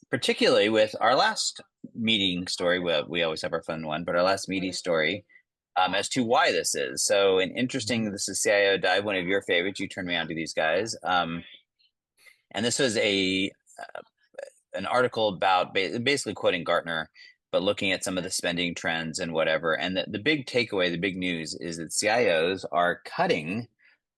particularly with our last meeting story. We always have our fun one, but our last meeting story as to why this is. So, an interesting, this is CIO Dive, one of your favorites. You turned me on to these guys. And this was an article about basically quoting Gartner, but looking at some of the spending trends and whatever. And the big takeaway, the big news is that CIOs are cutting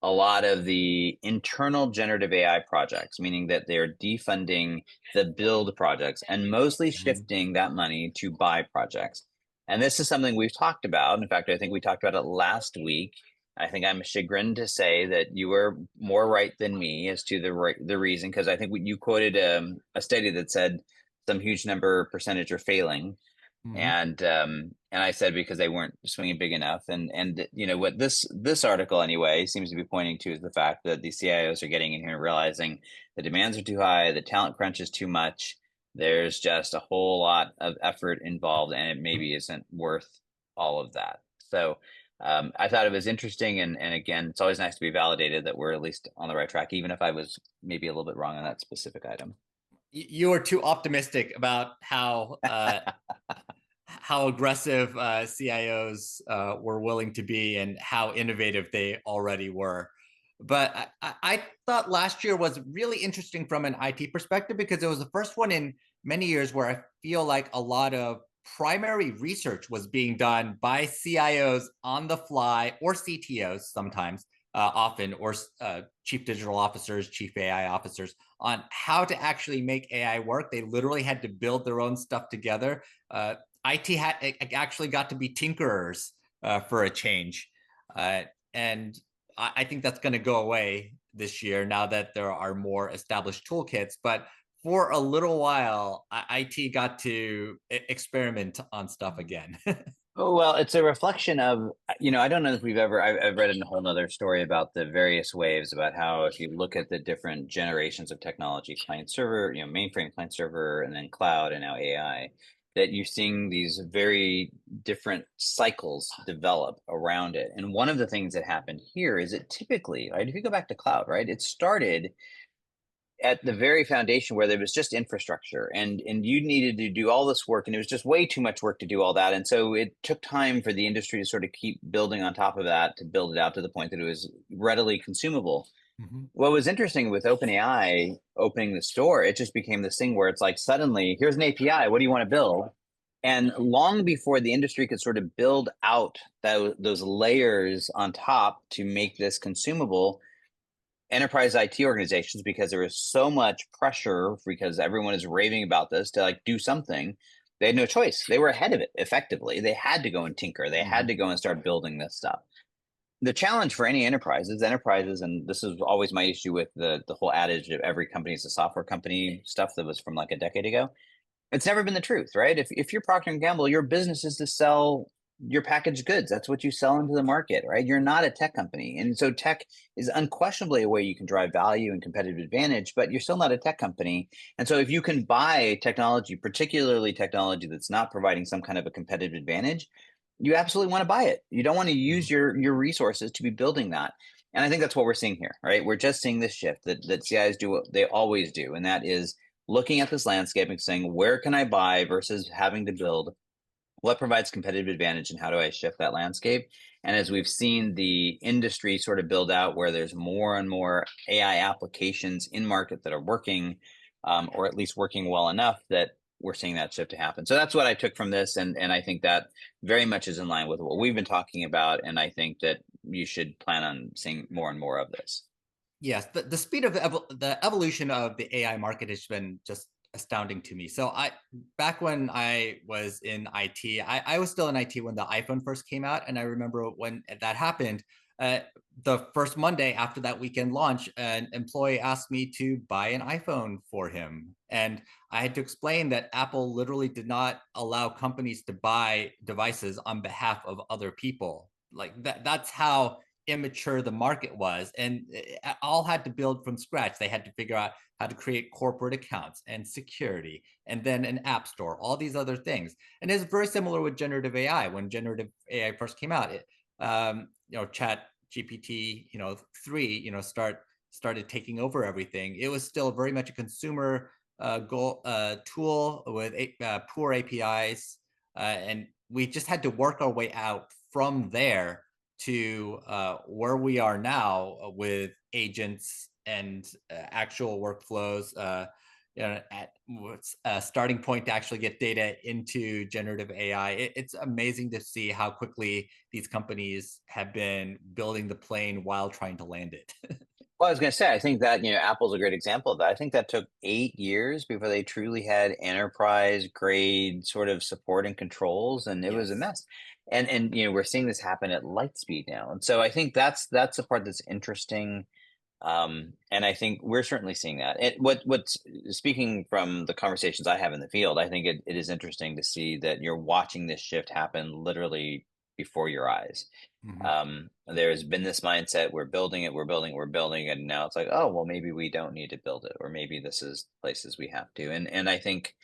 a lot of the internal generative AI projects, meaning that they're defunding the build projects and mostly Mhm. shifting that money to buy projects. And this is something we've talked about. In fact, I think we talked about it last week. I think I'm chagrined to say that you were more right than me as to the reason, because I think you quoted a study that said some huge number percentage are failing, Mhm. and I said because they weren't swinging big enough, and you know what this article anyway seems to be pointing to is the fact that the CIOs are getting in here and realizing the demands are too high, the talent crunch is too much. There's just a whole lot of effort involved, and it maybe isn't worth all of that. So I thought it was interesting, and again, it's always nice to be validated that we're at least on the right track, even if I was maybe a little bit wrong on that specific item. You are too optimistic about how aggressive CIOs were willing to be and how innovative they already were. But I thought last year was really interesting from an IT perspective because it was the first one in many years where I feel like a lot of primary research was being done by CIOs on the fly or CTOs sometimes, often, or chief digital officers, chief AI officers on how to actually make AI work. They literally had to build their own stuff together. IT actually got to be tinkerers for a change, and I think that's going to go away this year now that there are more established toolkits. But for a little while, IT got to experiment on stuff again. Oh, well, it's a reflection of, I don't know if I've read a whole nother story about the various waves about how if you look at the different generations of technology, client server, mainframe client server, and then cloud, and now AI, that you're seeing these very different cycles develop around it. And one of the things that happened here is it typically, right, if you go back to cloud, right, it started at the very foundation where there was just infrastructure, and you needed to do all this work, and it was just way too much work to do all that, and so it took time for the industry to sort of keep building on top of that to build it out to the point that it was readily consumable. Mhm. What was interesting with OpenAI opening the store, it just became this thing where it's like suddenly here's an API, what do you want to build? And long before the industry could sort of build out those layers on top to make this consumable, enterprise IT organizations, because there was so much pressure because everyone is raving about this to like do something, they had no choice. They were ahead of it effectively. They had to go and tinker. They had Mhm. to go and start building this stuff. The challenge for any enterprises, and this is always my issue with the whole adage of every company is a software company stuff that was from like a decade ago. It's never been the truth, right? If you're Procter and Gamble, your business is to sell your packaged goods. That's what you sell into the market, right? You're not a tech company. And so tech is unquestionably a way you can drive value and competitive advantage, but you're still not a tech company. And so if you can buy technology, particularly technology that's not providing some kind of a competitive advantage, you absolutely want to buy it. You don't want to use Mhm. your resources to be building that. And I think that's what we're seeing here, right? We're just seeing this shift that CIs do what they always do, and that is looking at this landscape and saying, where can I buy versus having to build? What provides competitive advantage and how do I shift that landscape? And as we've seen the industry sort of build out where there's more and more AI applications in market that are working, or at least working well enough that we're seeing that shift to happen. So that's what I took from this. And I think that very much is in line with what we've been talking about. And I think that you should plan on seeing more and more of this. Yes, the speed of the evolution of the AI market has been just astounding to me. So back when I was in IT, I was still in IT when the iPhone first came out, and I remember when that happened. Uh, the first Monday after that weekend launch, an employee asked me to buy an iPhone for him, and I had to explain that Apple literally did not allow companies to buy devices on behalf of other people. Like that's how immature the market was, and all had to build from scratch. They had to figure out how to create corporate accounts and security and then an app store, all these other things. And it's very similar with generative AI. When generative AI first came out, chat GPT 3 started taking over everything. It was still very much a consumer tool with poor APIs, and we just had to work our way out from there to where we are now with agents and actual workflows. At what's a starting point to actually get data into generative AI. It's amazing to see how quickly these companies have been building the plane while trying to land it. Well, I was going to say, I think that, Apple's a great example of that. I think that took 8 years before they truly had enterprise grade sort of support and controls, and it was a Yes. mess. And we're seeing this happen at light speed now. And so I think that's the part that's interesting. And I think we're certainly seeing that. What's speaking from the conversations I have in the field, I think it is interesting to see that you're watching this shift happen literally before your eyes. Mhm. There's been this mindset, we're building it, we're building it, we're building it, and now it's like, oh, well, maybe we don't need to build it, or maybe this is places we have to. And I think,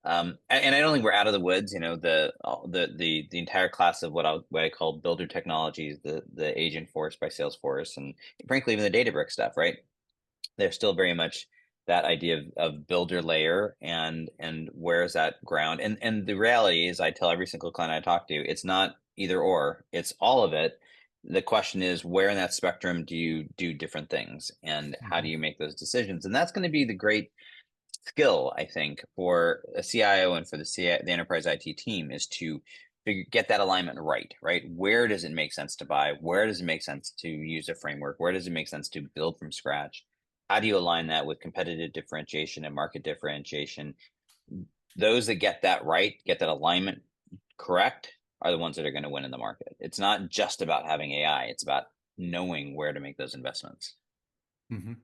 and I don't think we're out of the woods. The entire class of what I call builder technologies, the Agent Force by Salesforce, and frankly even the Databricks stuff, right? There's still very much that idea of builder layer, and where is that ground? And the reality is, I tell every single client I talk to, it's not either or, it's all of it. The question is, where in that spectrum do you do different things, and how do Mhm. you make those decisions? And that's going to be the great skill, I think, for a CIO and for the enterprise IT team, is to get that alignment right, right? Where does it make sense to buy? Where does it make sense to use a framework? Where does it make sense to build from scratch? How do you align that with competitive differentiation and market differentiation? Those that get that right, get that alignment correct, are the ones that are going to win in the market. It's not just about having AI, it's about knowing where to make those investments. Mhm.